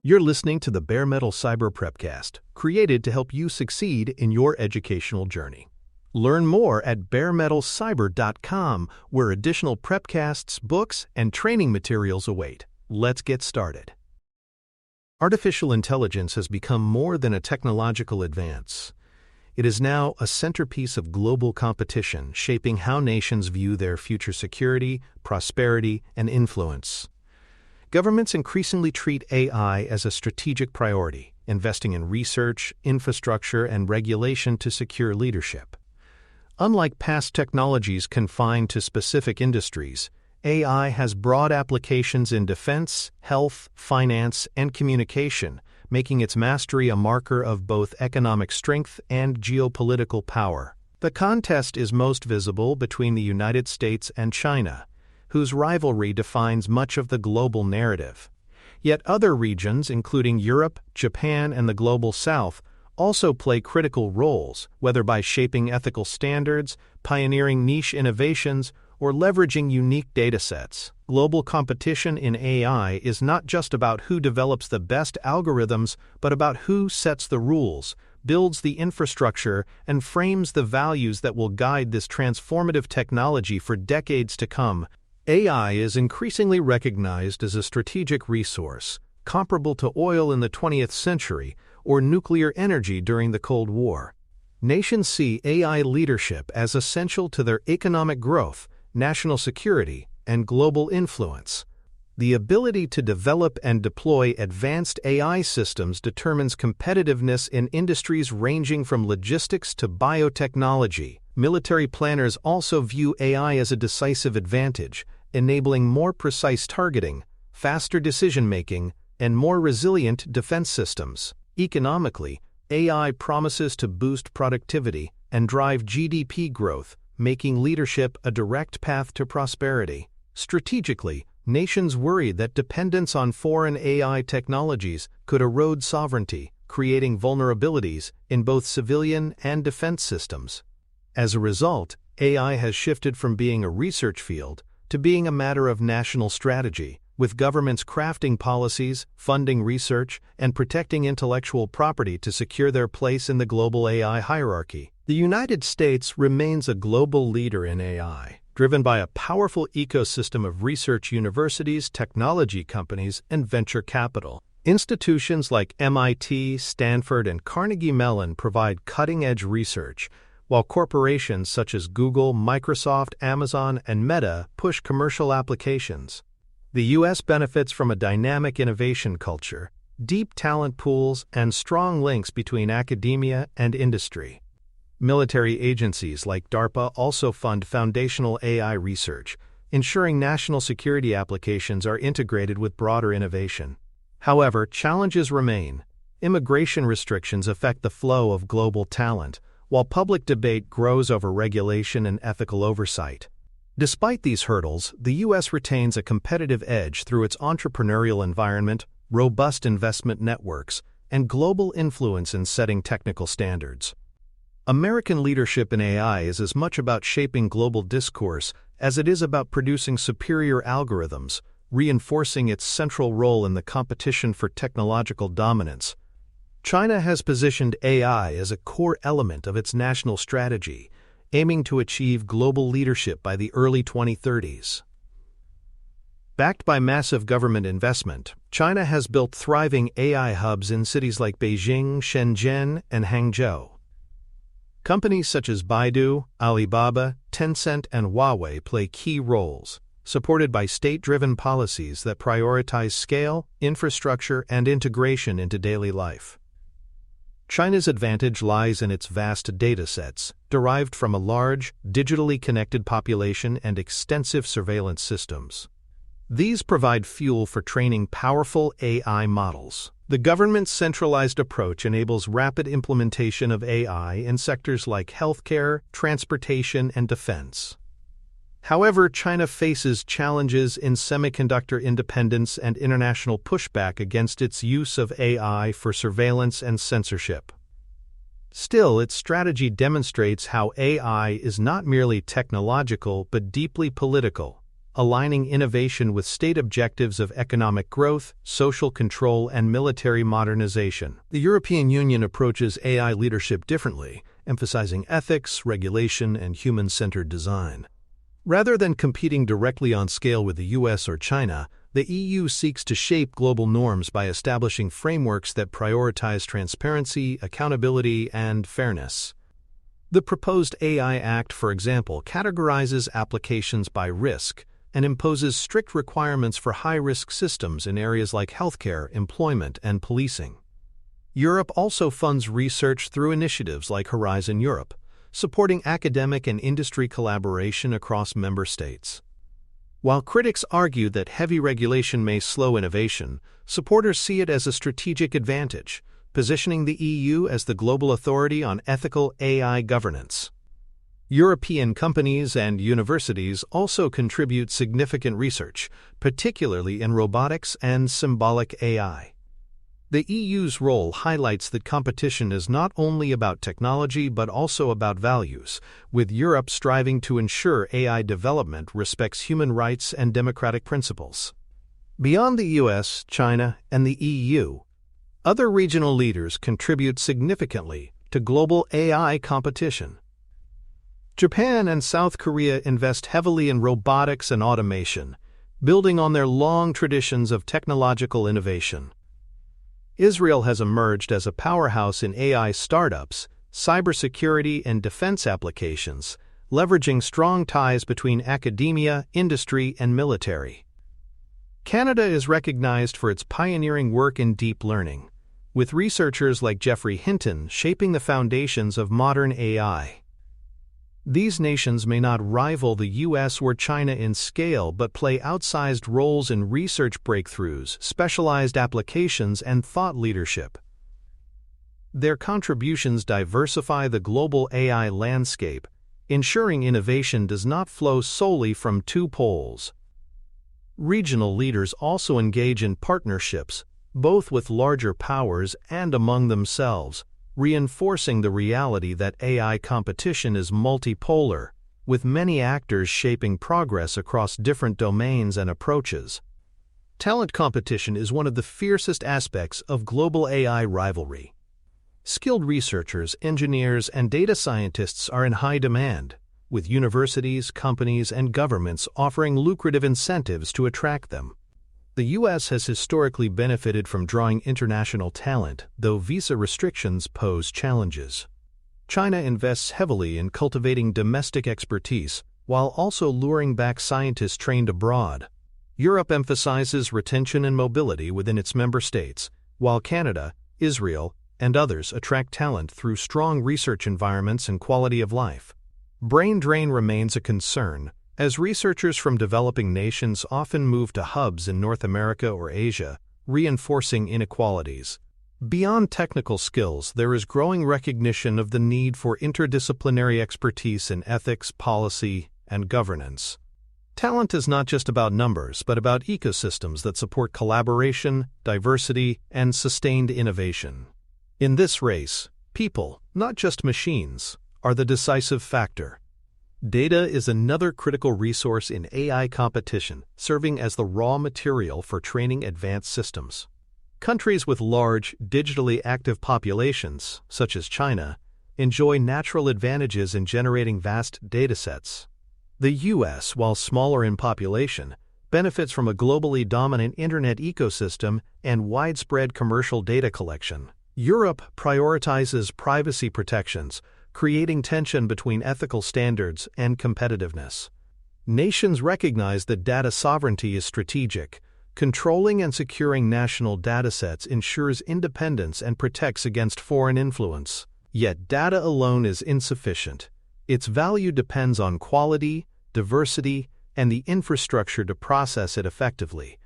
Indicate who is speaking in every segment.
Speaker 1: You're listening to the Bare Metal Cyber Prepcast, created to help you succeed in your educational journey. Learn more at baremetalcyber.com, where additional prepcasts, books, and training materials await. Let's get started. Artificial intelligence has become more than a technological advance. It is now a centerpiece of global competition, shaping how nations view their future security, prosperity, and influence. Governments increasingly treat AI as a strategic priority, investing in research, infrastructure, and regulation to secure leadership. Unlike past technologies confined to specific industries, AI has broad applications in defense, health, finance, and communication, making its mastery a marker of both economic strength and geopolitical power. The contest is most visible between the United States and China, whose rivalry defines much of the global narrative. Yet other regions, including Europe, Japan, and the Global South, also play critical roles, whether by shaping ethical standards, pioneering niche innovations, or leveraging unique datasets. Global competition in AI is not just about who develops the best algorithms, but about who sets the rules, builds the infrastructure, and frames the values that will guide this transformative technology for decades to come. AI is increasingly recognized as a strategic resource, comparable to oil in the 20th century or nuclear energy during the Cold War. Nations see AI leadership as essential to their economic growth, national security, and global influence. The ability to develop and deploy advanced AI systems determines competitiveness in industries ranging from logistics to biotechnology. Military planners also view AI as a decisive advantage, enabling more precise targeting, faster decision-making, and more resilient defense systems. Economically, AI promises to boost productivity and drive GDP growth, making leadership a direct path to prosperity. Strategically, nations worry that dependence on foreign AI technologies could erode sovereignty, creating vulnerabilities in both civilian and defense systems. As a result, AI has shifted from being a research field to being a matter of national strategy, with governments crafting policies, funding research, and protecting intellectual property to secure their place in the global AI hierarchy. The United States remains a global leader in AI, driven by a powerful ecosystem of research universities, technology companies, and venture capital. Institutions like MIT, Stanford, and Carnegie Mellon provide cutting-edge research, while corporations such as Google, Microsoft, Amazon, and Meta push commercial applications. The U.S. benefits from a dynamic innovation culture, deep talent pools, and strong links between academia and industry. Military agencies like DARPA also fund foundational AI research, ensuring national security applications are integrated with broader innovation. However, challenges remain. Immigration restrictions affect the flow of global talent, while public debate grows over regulation and ethical oversight. Despite these hurdles, the U.S. retains a competitive edge through its entrepreneurial environment, robust investment networks, and global influence in setting technical standards. American leadership in AI is as much about shaping global discourse as it is about producing superior algorithms, reinforcing its central role in the competition for technological dominance. China has positioned AI as a core element of its national strategy, aiming to achieve global leadership by the early 2030s. Backed by massive government investment, China has built thriving AI hubs in cities like Beijing, Shenzhen, and Hangzhou. Companies such as Baidu, Alibaba, Tencent, and Huawei play key roles, supported by state-driven policies that prioritize scale, infrastructure, and integration into daily life. China's advantage lies in its vast datasets, derived from a large, digitally connected population and extensive surveillance systems. These provide fuel for training powerful AI models. The government's centralized approach enables rapid implementation of AI in sectors like healthcare, transportation, and defense. However, China faces challenges in semiconductor independence and international pushback against its use of AI for surveillance and censorship. Still, its strategy demonstrates how AI is not merely technological but deeply political. aligning innovation with state objectives of economic growth, social control, and military modernization. The European Union approaches AI leadership differently, emphasizing ethics, regulation, and human-centered design. Rather than competing directly on scale with the US or China, the EU seeks to shape global norms by establishing frameworks that prioritize transparency, accountability, and fairness. The proposed AI Act, for example, categorizes applications by risk and imposes strict requirements for high-risk systems in areas like healthcare, employment, and policing. Europe also funds research through initiatives like Horizon Europe, supporting academic and industry collaboration across member states. While critics argue that heavy regulation may slow innovation, supporters see it as a strategic advantage, positioning the EU as the global authority on ethical AI governance. European companies and universities also contribute significant research, particularly in robotics and symbolic AI. The EU's role highlights that competition is not only about technology but also about values, with Europe striving to ensure AI development respects human rights and democratic principles. Beyond the US, China, and the EU, other regional leaders contribute significantly to global AI competition. Japan and South Korea invest heavily in robotics and automation, building on their long traditions of technological innovation. Israel has emerged as a powerhouse in AI startups, cybersecurity, and defense applications, leveraging strong ties between academia, industry, and military. Canada is recognized for its pioneering work in deep learning, with researchers like Geoffrey Hinton shaping the foundations of modern AI. These nations may not rival the US or China in scale but play outsized roles in research breakthroughs, specialized applications, and thought leadership. Their contributions diversify the global AI landscape, ensuring innovation does not flow solely from two poles. Regional leaders also engage in partnerships, both with larger powers and among themselves, reinforcing the reality that AI competition is multipolar, with many actors shaping progress across different domains and approaches. Talent competition is one of the fiercest aspects of global AI rivalry. Skilled researchers, engineers, and data scientists are in high demand, with universities, companies, and governments offering lucrative incentives to attract them. The U.S. has historically benefited from drawing international talent, though visa restrictions pose challenges. China invests heavily in cultivating domestic expertise, while also luring back scientists trained abroad. Europe emphasizes retention and mobility within its member states, while Canada, Israel, and others attract talent through strong research environments and quality of life. Brain drain remains a concern, as researchers from developing nations often move to hubs in North America or Asia, reinforcing inequalities. Beyond technical skills, there is growing recognition of the need for interdisciplinary expertise in ethics, policy, and governance. Talent is not just about numbers, but about ecosystems that support collaboration, diversity, and sustained innovation. In this race, people, not just machines, are the decisive factor. Data is another critical resource in AI competition, serving as the raw material for training advanced systems. Countries with large, digitally active populations, such as China, enjoy natural advantages in generating vast datasets. The U.S., while smaller in population, benefits from a globally dominant internet ecosystem and widespread commercial data collection. Europe prioritizes privacy protections, creating tension between ethical standards and competitiveness. Nations recognize that data sovereignty is strategic. Controlling and securing national datasets ensures independence and protects against foreign influence. Yet data alone is insufficient. Its value depends on quality, diversity, and the infrastructure to process it effectively.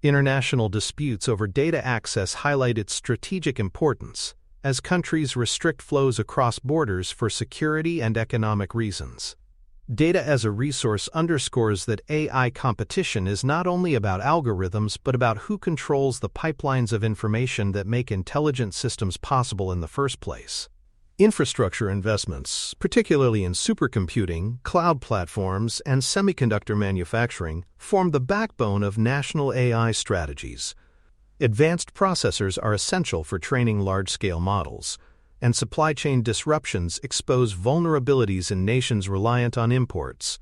Speaker 1: International disputes over data access highlight its strategic importance, as countries restrict flows across borders for security and economic reasons. Data as a resource underscores that AI competition is not only about algorithms but about who controls the pipelines of information that make intelligent systems possible in the first place. Infrastructure investments, particularly in supercomputing, cloud platforms, and semiconductor manufacturing, form the backbone of national AI strategies. Advanced processors are essential for training large-scale models, and supply chain disruptions expose vulnerabilities in nations reliant on imports.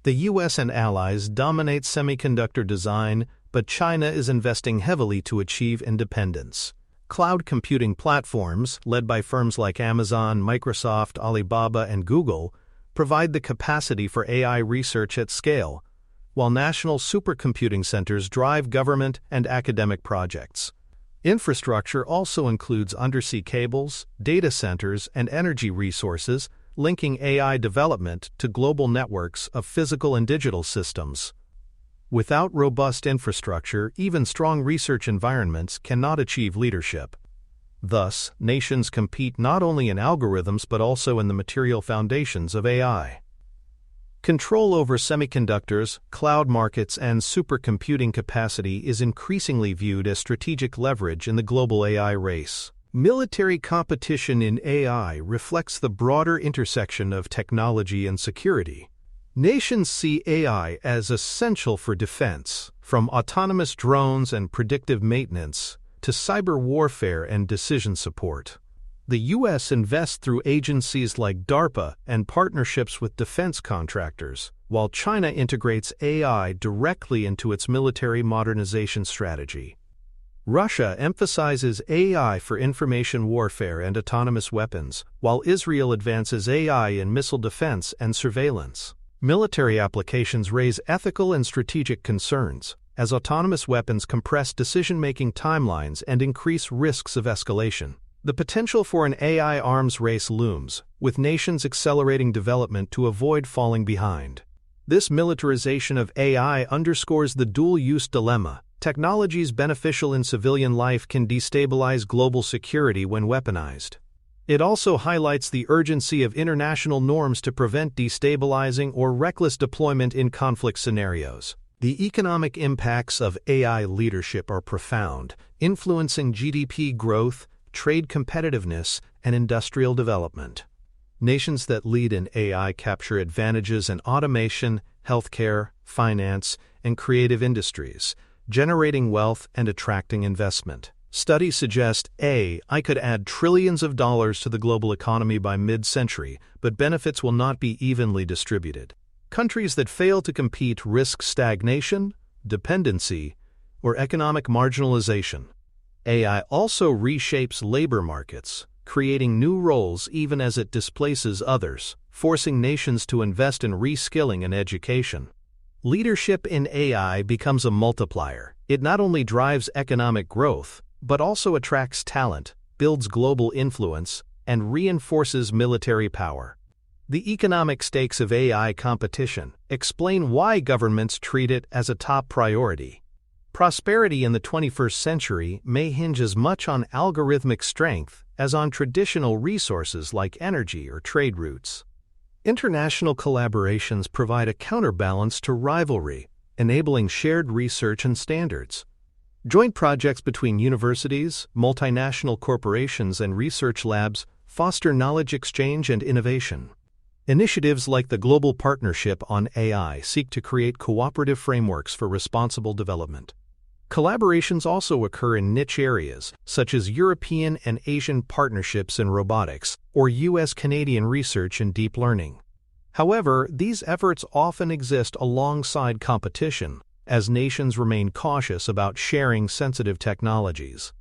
Speaker 1: The U.S. and allies dominate semiconductor design, but China is investing heavily to achieve independence. Cloud computing platforms, led by firms like Amazon, Microsoft, Alibaba, and Google, provide the capacity for AI research at scale, while national supercomputing centers drive government and academic projects. Infrastructure also includes undersea cables, data centers, and energy resources, linking AI development to global networks of physical and digital systems. Without robust infrastructure, even strong research environments cannot achieve leadership. Thus, nations compete not only in algorithms but also in the material foundations of AI. Control over semiconductors, cloud markets, and supercomputing capacity is increasingly viewed as strategic leverage in the global AI race. Military competition in AI reflects the broader intersection of technology and security. Nations see AI as essential for defense, from autonomous drones and predictive maintenance to cyber warfare and decision support. The U.S. invests through agencies like DARPA and partnerships with defense contractors, while China integrates AI directly into its military modernization strategy. Russia emphasizes AI for information warfare and autonomous weapons, while Israel advances AI in missile defense and surveillance. Military applications raise ethical and strategic concerns, as autonomous weapons compress decision-making timelines and increase risks of escalation. The potential for an AI arms race looms, with nations accelerating development to avoid falling behind. This militarization of AI underscores the dual-use dilemma. Technologies beneficial in civilian life can destabilize global security when weaponized. It also highlights the urgency of international norms to prevent destabilizing or reckless deployment in conflict scenarios. The economic impacts of AI leadership are profound, influencing GDP growth, trade competitiveness, and industrial development. Nations that lead in AI capture advantages in automation, healthcare, finance, and creative industries, generating wealth and attracting investment. Studies suggest AI could add trillions of dollars to the global economy by mid-century, but benefits will not be evenly distributed. Countries that fail to compete risk stagnation, dependency, or economic marginalization. AI also reshapes labor markets, creating new roles even as it displaces others, forcing nations to invest in reskilling and education. Leadership in AI becomes a multiplier. It not only drives economic growth, but also attracts talent, builds global influence, and reinforces military power. The economic stakes of AI competition explain why governments treat it as a top priority. Prosperity in the 21st century may hinge as much on algorithmic strength as on traditional resources like energy or trade routes. International collaborations provide a counterbalance to rivalry, enabling shared research and standards. Joint projects between universities, multinational corporations, and research labs foster knowledge exchange and innovation. Initiatives like the Global Partnership on AI seek to create cooperative frameworks for responsible development. Collaborations also occur in niche areas, such as European and Asian partnerships in robotics or U.S.-Canadian research in deep learning. However, these efforts often exist alongside competition, as nations remain cautious about sharing sensitive technologies.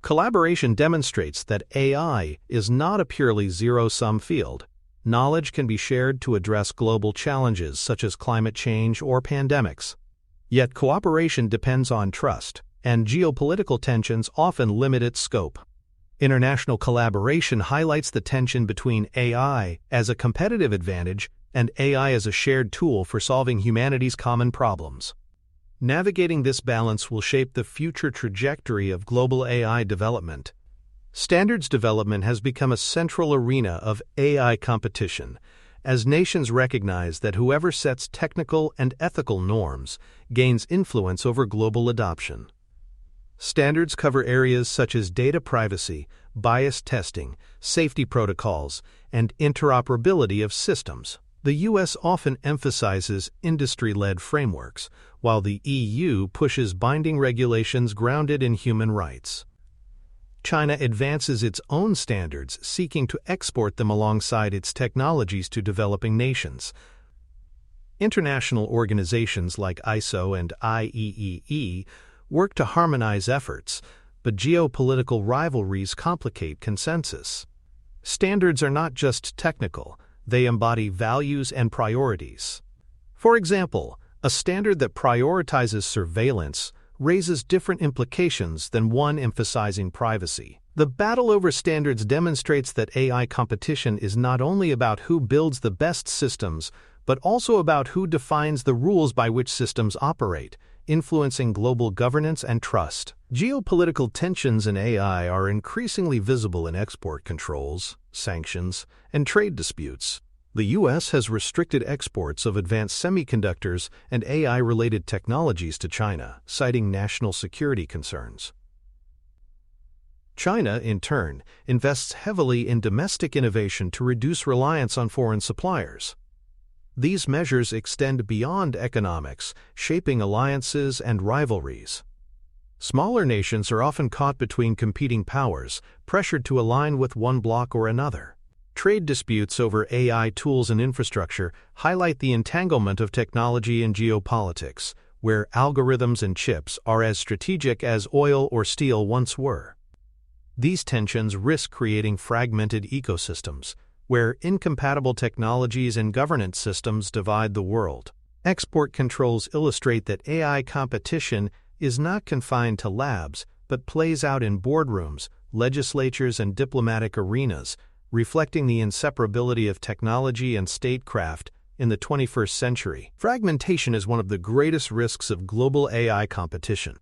Speaker 1: Collaboration demonstrates that AI is not a purely zero-sum field. Knowledge can be shared to address global challenges such as climate change or pandemics. Yet cooperation depends on trust, and geopolitical tensions often limit its scope. International collaboration highlights the tension between AI as a competitive advantage and AI as a shared tool for solving humanity's common problems. Navigating this balance will shape the future trajectory of global AI development. Standards development has become a central arena of AI competition, as nations recognize that whoever sets technical and ethical norms gains influence over global adoption. Standards cover areas such as data privacy, bias testing, safety protocols, and interoperability of systems. The U.S. often emphasizes industry-led frameworks, while the EU pushes binding regulations grounded in human rights. China advances its own standards, seeking to export them alongside its technologies to developing nations. International organizations like ISO and IEEE work to harmonize efforts, but geopolitical rivalries complicate consensus. Standards are not just technical, they embody values and priorities. For example, a standard that prioritizes surveillance raises different implications than one emphasizing privacy. The battle over standards demonstrates that AI competition is not only about who builds the best systems, but also about who defines the rules by which systems operate, influencing global governance and trust. Geopolitical tensions in AI are increasingly visible in export controls, sanctions, and trade disputes. The U.S. has restricted exports of advanced semiconductors and AI-related technologies to China, citing national security concerns. China, in turn, invests heavily in domestic innovation to reduce reliance on foreign suppliers. These measures extend beyond economics, shaping alliances and rivalries. Smaller nations are often caught between competing powers, pressured to align with one bloc or another. Trade disputes over AI tools and infrastructure highlight the entanglement of technology and geopolitics, where algorithms and chips are as strategic as oil or steel once were. These tensions risk creating fragmented ecosystems, where incompatible technologies and governance systems divide the world. Export controls illustrate that AI competition is not confined to labs, but plays out in boardrooms, legislatures, and diplomatic arenas, reflecting the inseparability of technology and statecraft in the 21st century. Fragmentation is one of the greatest risks of global AI competition.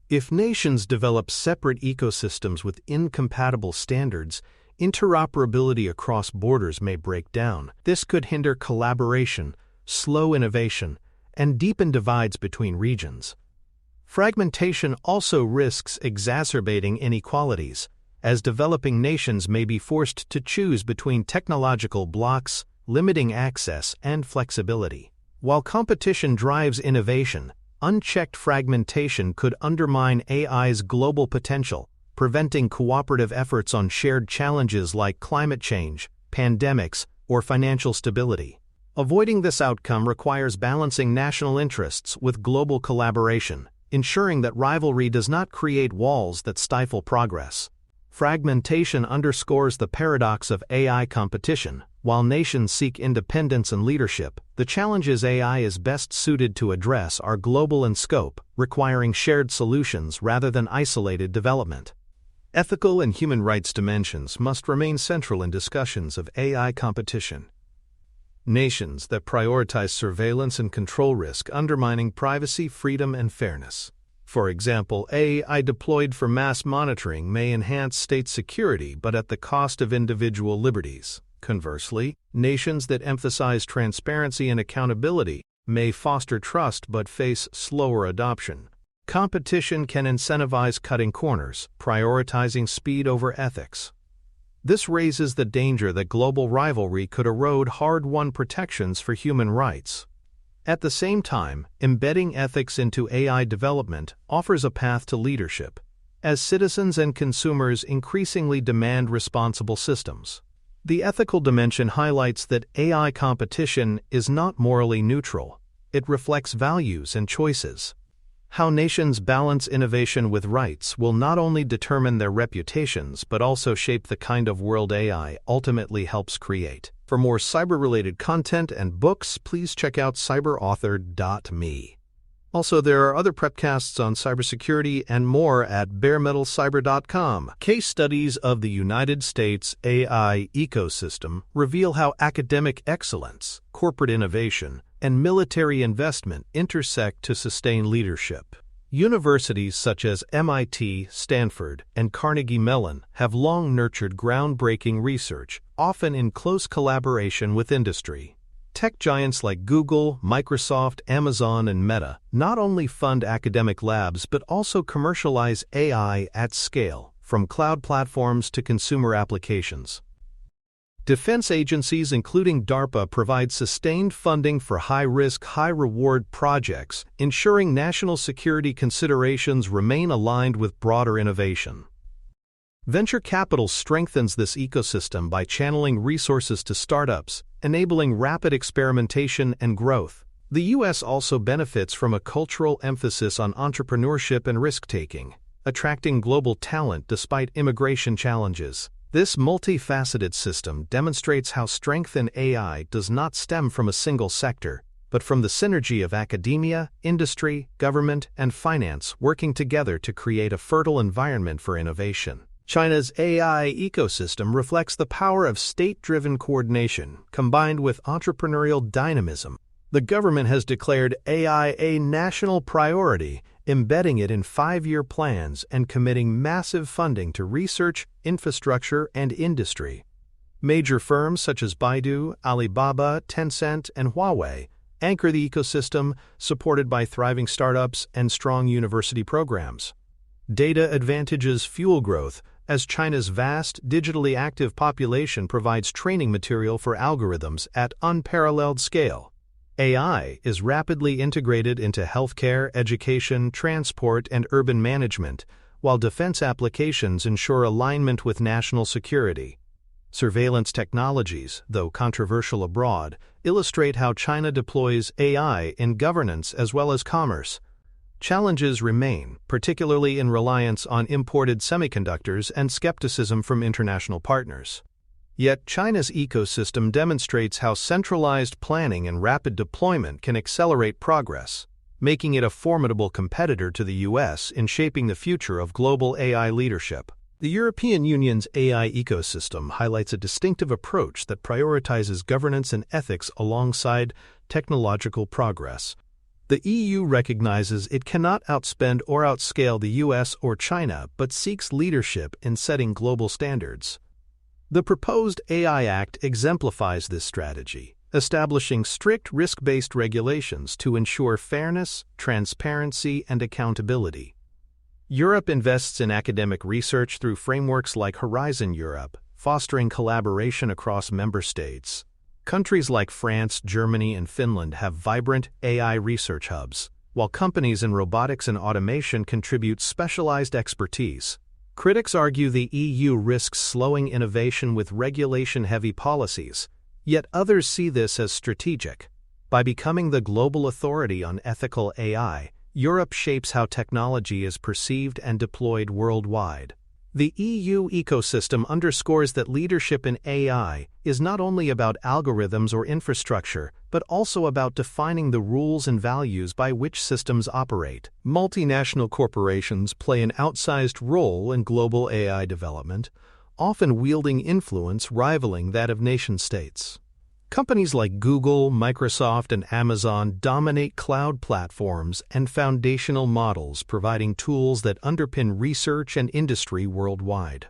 Speaker 1: If nations develop separate ecosystems with incompatible standards, interoperability across borders may break down. This could hinder collaboration, slow innovation, and deepen divides between regions. Fragmentation also risks exacerbating inequalities, as developing nations may be forced to choose between technological blocs, limiting access and flexibility. While competition drives innovation, unchecked fragmentation could undermine AI's global potential, preventing cooperative efforts on shared challenges like climate change, pandemics, or financial stability. Avoiding this outcome requires balancing national interests with global collaboration, ensuring that rivalry does not create walls that stifle progress. Fragmentation underscores the paradox of AI competition. While nations seek independence and leadership, the challenges AI is best suited to address are global in scope, requiring shared solutions rather than isolated development. Ethical and human rights dimensions must remain central in discussions of AI competition. Nations that prioritize surveillance and control risk undermining privacy, freedom, and fairness. For example, AI deployed for mass monitoring may enhance state security but at the cost of individual liberties. Conversely, nations that emphasize transparency and accountability may foster trust but face slower adoption. Competition can incentivize cutting corners, prioritizing speed over ethics. This raises the danger that global rivalry could erode hard-won protections for human rights. At the same time, embedding ethics into AI development offers a path to leadership, as citizens and consumers increasingly demand responsible systems. The ethical dimension highlights that AI competition is not morally neutral. It reflects values and choices. How nations balance innovation with rights will not only determine their reputations but also shape the kind of world AI ultimately helps create. For more cyber-related content and books, please check out cyberauthor.me. Also, there are other prepcasts on cybersecurity and more at baremetalcyber.com. Case studies of the United States AI ecosystem reveal how academic excellence, corporate innovation, and military investment intersect to sustain leadership. Universities such as MIT, Stanford, and Carnegie Mellon have long nurtured groundbreaking research, often in close collaboration with industry. Tech giants like Google, Microsoft, Amazon, and Meta not only fund academic labs but also commercialize AI at scale, from cloud platforms to consumer applications. Defense agencies including DARPA provide sustained funding for high-risk, high-reward projects, ensuring national security considerations remain aligned with broader innovation. Venture capital strengthens this ecosystem by channeling resources to startups, enabling rapid experimentation and growth. The U.S. also benefits from a cultural emphasis on entrepreneurship and risk-taking, attracting global talent despite immigration challenges. This multifaceted system demonstrates how strength in AI does not stem from a single sector, but from the synergy of academia, industry, government, and finance working together to create a fertile environment for innovation. China's AI ecosystem reflects the power of state-driven coordination combined with entrepreneurial dynamism. The government has declared AI a national priority, embedding it in 5-year plans and committing massive funding to research, infrastructure, and industry. Major firms such as Baidu, Alibaba, Tencent, and Huawei anchor the ecosystem, supported by thriving startups and strong university programs. Data advantages fuel growth, as China's vast, digitally active population provides training material for algorithms at unparalleled scale. AI is rapidly integrated into healthcare, education, transport, and urban management, while defense applications ensure alignment with national security. Surveillance technologies, though controversial abroad, illustrate how China deploys AI in governance as well as commerce. Challenges remain, particularly in reliance on imported semiconductors and skepticism from international partners. Yet China's ecosystem demonstrates how centralized planning and rapid deployment can accelerate progress, making it a formidable competitor to the U.S. in shaping the future of global AI leadership. The European Union's AI ecosystem highlights a distinctive approach that prioritizes governance and ethics alongside technological progress. The EU recognizes it cannot outspend or outscale the US or China, but seeks leadership in setting global standards. The proposed AI Act exemplifies this strategy, establishing strict risk-based regulations to ensure fairness, transparency, and accountability. Europe invests in academic research through frameworks like Horizon Europe, fostering collaboration across member states. Countries like France, Germany, and Finland have vibrant AI research hubs, while companies in robotics and automation contribute specialized expertise. Critics argue the EU risks slowing innovation with regulation-heavy policies, yet others see this as strategic. By becoming the global authority on ethical AI, Europe shapes how technology is perceived and deployed worldwide. The EU ecosystem underscores that leadership in AI is not only about algorithms or infrastructure, but also about defining the rules and values by which systems operate. Multinational corporations play an outsized role in global AI development, often wielding influence rivaling that of nation-states. Companies like Google, Microsoft, and Amazon dominate cloud platforms and foundational models, providing tools that underpin research and industry worldwide.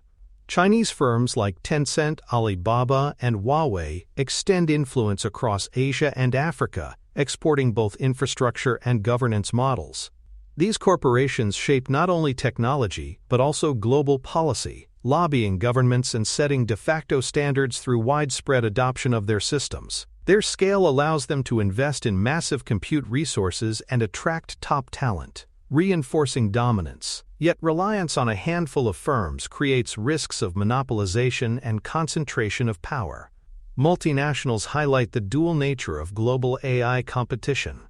Speaker 1: Chinese firms like Tencent, Alibaba, and Huawei extend influence across Asia and Africa, exporting both infrastructure and governance models. These corporations shape not only technology, but also global policy, lobbying governments and setting de facto standards through widespread adoption of their systems. Their scale allows them to invest in massive compute resources and attract top talent, reinforcing dominance. Yet reliance on a handful of firms creates risks of monopolization and concentration of power. Multinationals highlight the dual nature of global AI competition.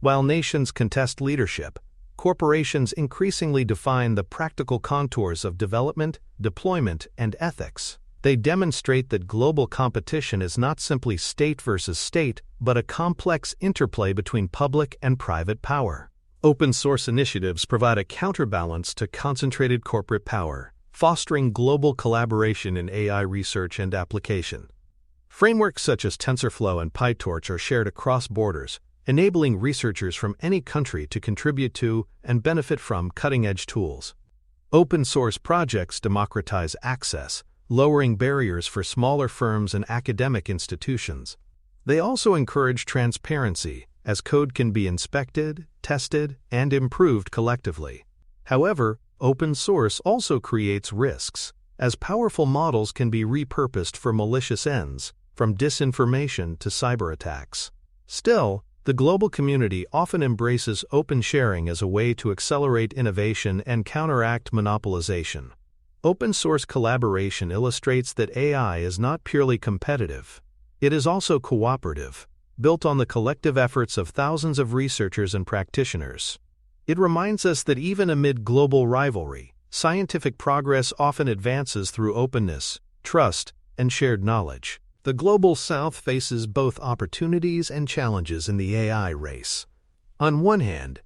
Speaker 1: While nations contest leadership, corporations increasingly define the practical contours of development, deployment, and ethics. They demonstrate that global competition is not simply state versus state, but a complex interplay between public and private power. Open-source initiatives provide a counterbalance to concentrated corporate power, fostering global collaboration in AI research and application. Frameworks such as TensorFlow and PyTorch are shared across borders, enabling researchers from any country to contribute to and benefit from cutting-edge tools. Open-source projects democratize access, lowering barriers for smaller firms and academic institutions. They also encourage transparency, as code can be inspected, tested, and improved collectively. However, open source also creates risks, as powerful models can be repurposed for malicious ends, from disinformation to cyber attacks. Still, the global community often embraces open sharing as a way to accelerate innovation and counteract monopolization. Open source collaboration illustrates that AI is not purely competitive. It is also cooperative, built on the collective efforts of thousands of researchers and practitioners. It reminds us that even amid global rivalry, scientific progress often advances through openness, trust, and shared knowledge. The Global South faces both opportunities and challenges in the AI race. On one hand,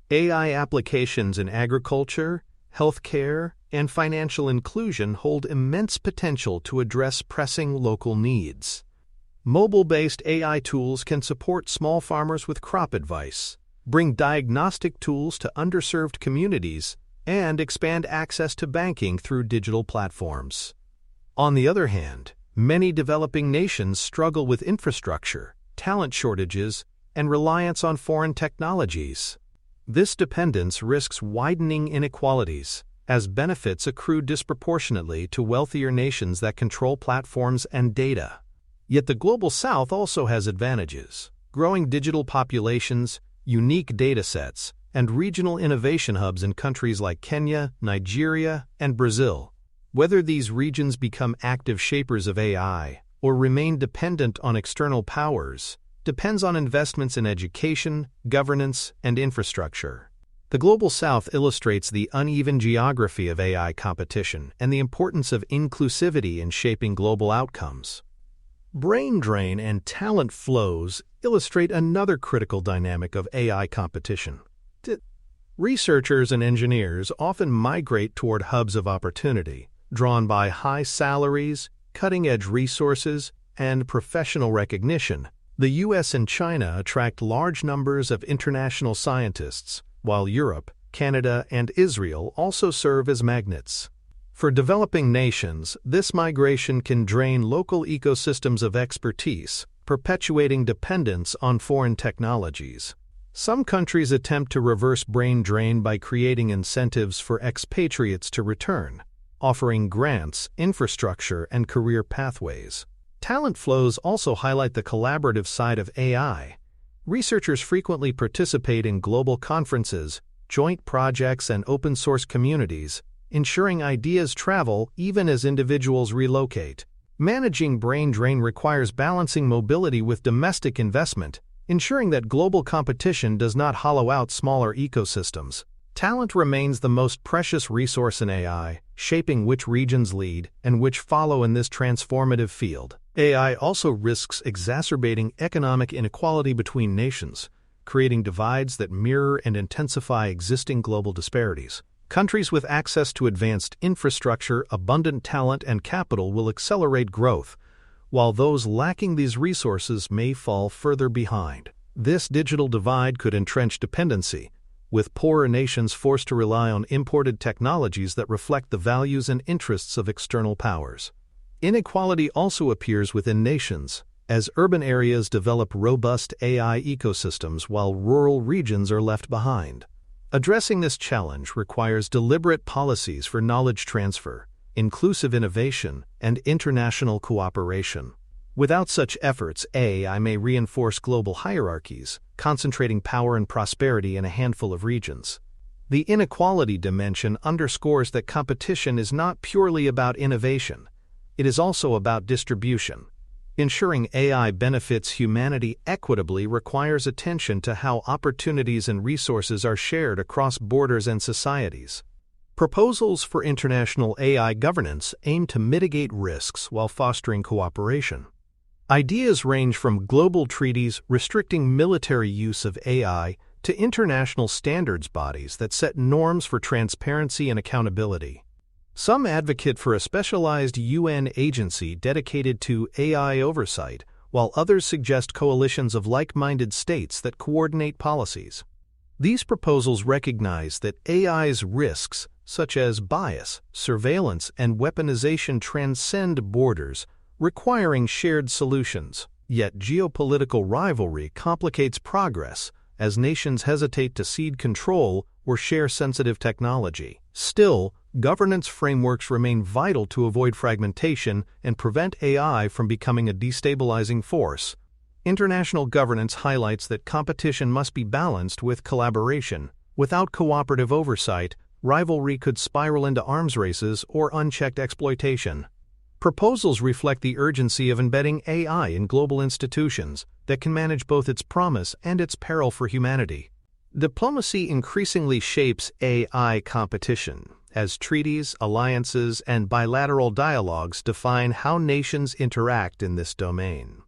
Speaker 1: AI applications in agriculture, healthcare, and financial inclusion hold immense potential to address pressing local needs. Mobile-based AI tools can support small farmers with crop advice, bring diagnostic tools to underserved communities, and expand access to banking through digital platforms. On the other hand, many developing nations struggle with infrastructure, talent shortages, and reliance on foreign technologies. This dependence risks widening inequalities, as benefits accrue disproportionately to wealthier nations that control platforms and data. Yet the Global South also has advantages: growing digital populations, unique datasets, and regional innovation hubs in countries like Kenya, Nigeria, and Brazil. Whether these regions become active shapers of AI or remain dependent on external powers depends on investments in education, governance, and infrastructure. The Global South illustrates the uneven geography of AI competition and the importance of inclusivity in shaping global outcomes. Brain drain and talent flows illustrate another critical dynamic of AI competition. Researchers and engineers often migrate toward hubs of opportunity, drawn by high salaries, cutting-edge resources, and professional recognition. The U.S. and China attract large numbers of international scientists, while Europe, Canada, and Israel also serve as magnets. For developing nations, this migration can drain local ecosystems of expertise, perpetuating dependence on foreign technologies. Some countries attempt to reverse brain drain by creating incentives for expatriates to return, offering grants, infrastructure, and career pathways. Talent flows also highlight the collaborative side of AI. Researchers frequently participate in global conferences, joint projects, and open-source communities, ensuring ideas travel even as individuals relocate. Managing brain drain requires balancing mobility with domestic investment, ensuring that global competition does not hollow out smaller ecosystems. Talent remains the most precious resource in AI, shaping which regions lead and which follow in this transformative field. AI also risks exacerbating economic inequality between nations, creating divides that mirror and intensify existing global disparities. Countries with access to advanced infrastructure, abundant talent, and capital will accelerate growth, while those lacking these resources may fall further behind. This digital divide could entrench dependency, with poorer nations forced to rely on imported technologies that reflect the values and interests of external powers. Inequality also appears within nations, as urban areas develop robust AI ecosystems while rural regions are left behind. Addressing this challenge requires deliberate policies for knowledge transfer, inclusive innovation, and international cooperation. Without such efforts, AI may reinforce global hierarchies, concentrating power and prosperity in a handful of regions. The inequality dimension underscores that competition is not purely about innovation. It is also about distribution. Ensuring AI benefits humanity equitably requires attention to how opportunities and resources are shared across borders and societies. Proposals for international AI governance aim to mitigate risks while fostering cooperation. Ideas range from global treaties restricting military use of AI to international standards bodies that set norms for transparency and accountability. Some advocate for a specialized UN agency dedicated to AI oversight, while others suggest coalitions of like-minded states that coordinate policies. These proposals recognize that AI's risks, such as bias, surveillance, and weaponization, transcend borders, requiring shared solutions. Yet geopolitical rivalry complicates progress, as nations hesitate to cede control or share sensitive technology. Still, governance frameworks remain vital to avoid fragmentation and prevent AI from becoming a destabilizing force. International governance highlights that competition must be balanced with collaboration. Without cooperative oversight, rivalry could spiral into arms races or unchecked exploitation. Proposals reflect the urgency of embedding AI in global institutions that can manage both its promise and its peril for humanity. Diplomacy increasingly shapes AI competition, as treaties, alliances, and bilateral dialogues define how nations interact in this domain.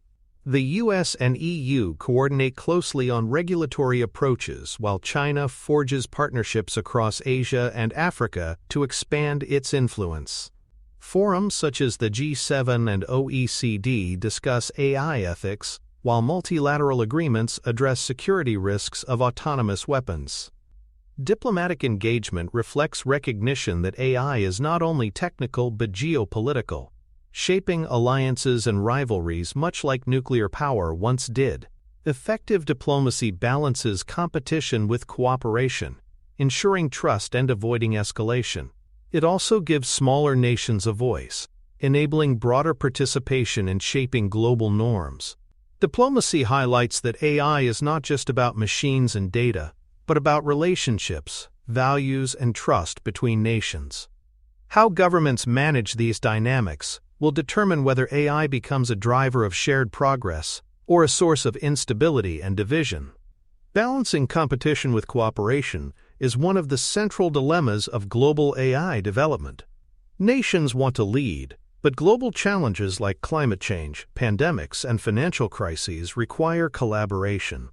Speaker 1: The US and EU coordinate closely on regulatory approaches, while China forges partnerships across Asia and Africa to expand its influence. Forums such as the G7 and OECD discuss AI ethics, while multilateral agreements address security risks of autonomous weapons. Diplomatic engagement reflects recognition that AI is not only technical but geopolitical, shaping alliances and rivalries much like nuclear power once did. Effective diplomacy balances competition with cooperation, ensuring trust and avoiding escalation. It also gives smaller nations a voice, enabling broader participation in shaping global norms. Diplomacy highlights that AI is not just about machines and data, but about relationships, values, and trust between nations. How governments manage these dynamics will determine whether AI becomes a driver of shared progress or a source of instability and division. Balancing competition with cooperation is one of the central dilemmas of global AI development. Nations want to lead, but global challenges like climate change, pandemics, and financial crises require collaboration.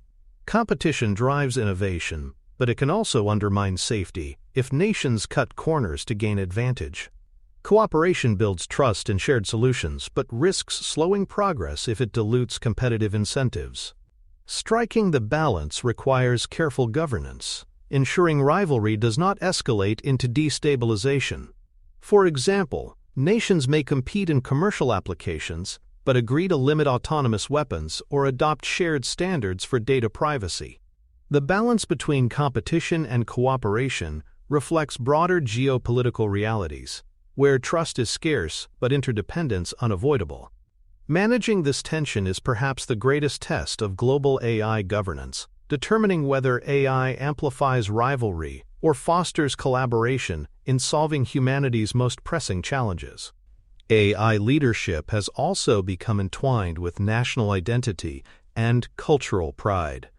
Speaker 1: Competition drives innovation, but it can also undermine safety if nations cut corners to gain advantage. Cooperation builds trust in shared solutions, but risks slowing progress if it dilutes competitive incentives. Striking the balance requires careful governance, ensuring rivalry does not escalate into destabilization. For example, nations may compete in commercial applications, but agree to limit autonomous weapons or adopt shared standards for data privacy. The balance between competition and cooperation reflects broader geopolitical realities, where trust is scarce but interdependence unavoidable. Managing this tension is perhaps the greatest test of global AI governance, determining whether AI amplifies rivalry or fosters collaboration in solving humanity's most pressing challenges. AI leadership has also become entwined with national identity and cultural pride.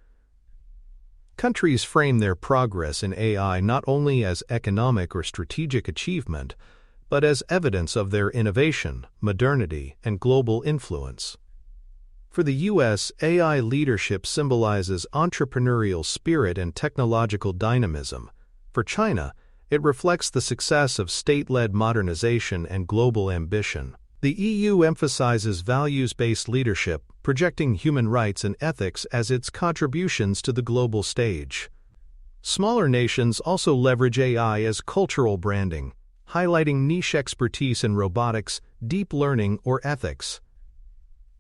Speaker 1: Countries frame their progress in AI not only as economic or strategic achievement, but as evidence of their innovation, modernity, and global influence. For the U.S., AI leadership symbolizes entrepreneurial spirit and technological dynamism. For China, it reflects the success of state-led modernization and global ambition. The EU emphasizes values-based leadership, projecting human rights and ethics as its contributions to the global stage. Smaller nations also leverage AI as cultural branding, highlighting niche expertise in robotics, deep learning, or ethics.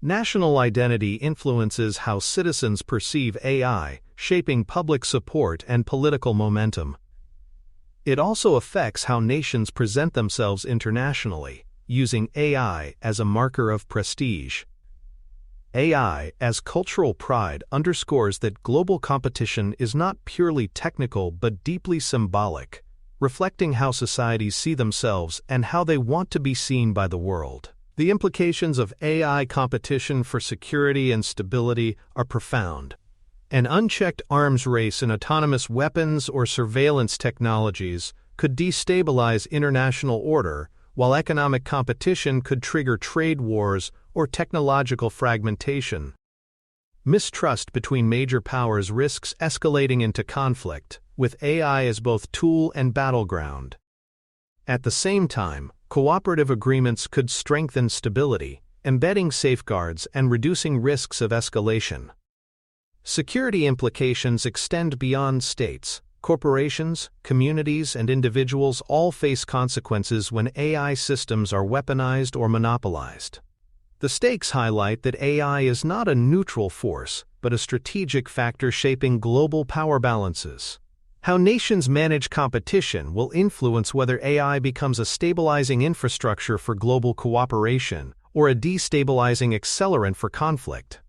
Speaker 1: National identity influences how citizens perceive AI, shaping public support and political momentum. It also affects how nations present themselves internationally, using AI as a marker of prestige. AI as cultural pride underscores that global competition is not purely technical but deeply symbolic, reflecting how societies see themselves and how they want to be seen by the world. The implications of AI competition for security and stability are profound. An unchecked arms race in autonomous weapons or surveillance technologies could destabilize international order, while economic competition could trigger trade wars or technological fragmentation. Mistrust between major powers risks escalating into conflict, with AI as both tool and battleground. At the same time, cooperative agreements could strengthen stability, embedding safeguards and reducing risks of escalation. Security implications extend beyond states. Corporations, communities, and individuals all face consequences when AI systems are weaponized or monopolized. The stakes highlight that AI is not a neutral force, but a strategic factor shaping global power balances. How nations manage competition will influence whether AI becomes a stabilizing infrastructure for global cooperation or a destabilizing accelerant for conflict.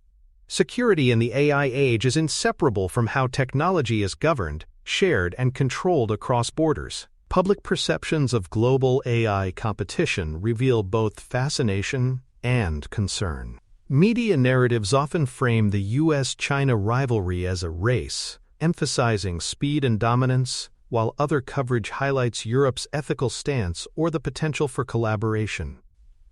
Speaker 1: Security in the AI age is inseparable from how technology is governed, shared, and controlled across borders. Public perceptions of global AI competition reveal both fascination and concern. Media narratives often frame the US-China rivalry as a race, emphasizing speed and dominance, while other coverage highlights Europe's ethical stance or the potential for collaboration.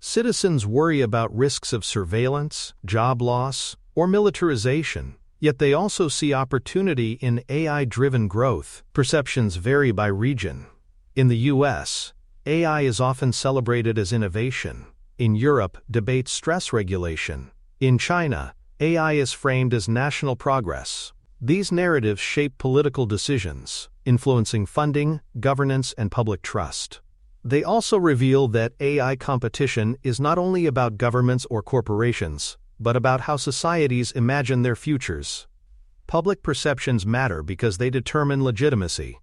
Speaker 1: Citizens worry about risks of surveillance, job loss, or militarization, yet they also see opportunity in AI-driven growth. Perceptions vary by region. In the US, AI is often celebrated as innovation. In Europe, debates stress regulation. In China, AI is framed as national progress. These narratives shape political decisions, influencing funding, governance, and public trust. They also reveal that AI competition is not only about governments or corporations, but about how societies imagine their futures. Public perceptions matter because they determine legitimacy.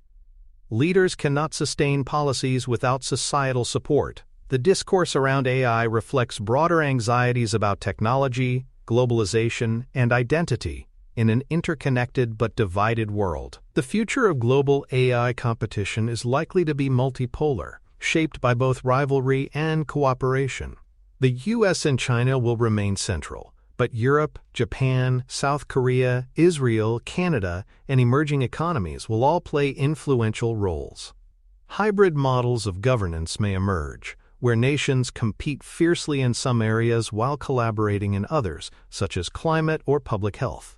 Speaker 1: Leaders cannot sustain policies without societal support. The discourse around AI reflects broader anxieties about technology, globalization, and identity in an interconnected but divided world. The future of global AI competition is likely to be multipolar, shaped by both rivalry and cooperation. The US and China will remain central, but Europe, Japan, South Korea, Israel, Canada, and emerging economies will all play influential roles. Hybrid models of governance may emerge, where nations compete fiercely in some areas while collaborating in others, such as climate or public health.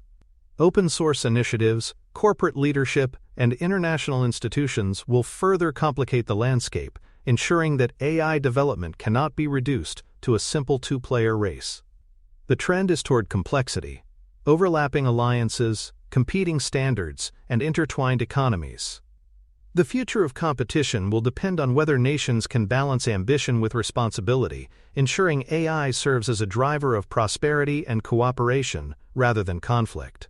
Speaker 1: Open-source initiatives, corporate leadership, and international institutions will further complicate the landscape, ensuring that AI development cannot be reduced to a simple two-player race. The trend is toward complexity, overlapping alliances, competing standards, and intertwined economies. The future of competition will depend on whether nations can balance ambition with responsibility, ensuring AI serves as a driver of prosperity and cooperation rather than conflict.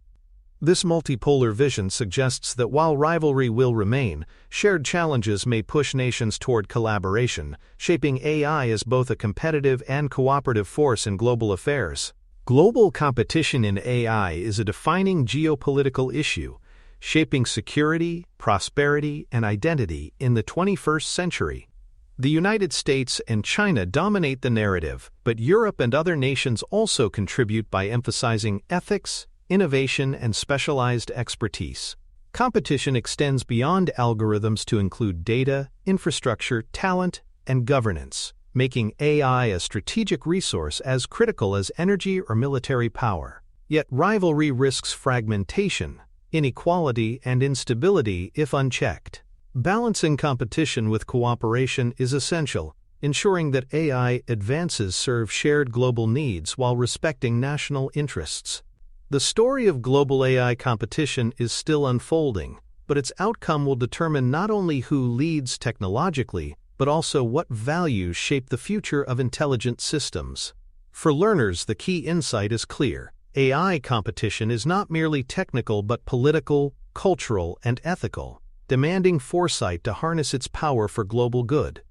Speaker 1: This multipolar vision suggests that while rivalry will remain, shared challenges may push nations toward collaboration, shaping AI as both a competitive and cooperative force in global affairs. Global competition in AI is a defining geopolitical issue, shaping security, prosperity, and identity in the 21st century. The United States and China dominate the narrative, but Europe and other nations also contribute by emphasizing ethics, innovation, and specialized expertise. Competition extends beyond algorithms to include data, infrastructure, talent, and governance, making AI a strategic resource as critical as energy or military power. Yet rivalry risks fragmentation, inequality, and instability if unchecked. Balancing competition with cooperation is essential, ensuring that AI advances serve shared global needs while respecting national interests. The story of global AI competition is still unfolding, but its outcome will determine not only who leads technologically, but also what values shape the future of intelligent systems. For learners, the key insight is clear. AI competition is not merely technical but political, cultural, and ethical, demanding foresight to harness its power for global good.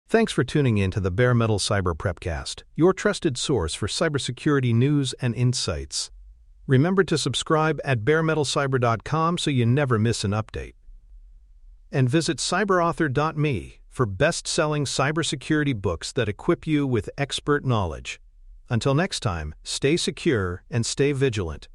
Speaker 1: Thanks for tuning in to the Bare Metal Cyber Prepcast, your trusted source for cybersecurity news and insights. Remember to subscribe at baremetalcyber.com so you never miss an update. And visit cyberauthor.me for best-selling cybersecurity books that equip you with expert knowledge. Until next time, stay secure and stay vigilant.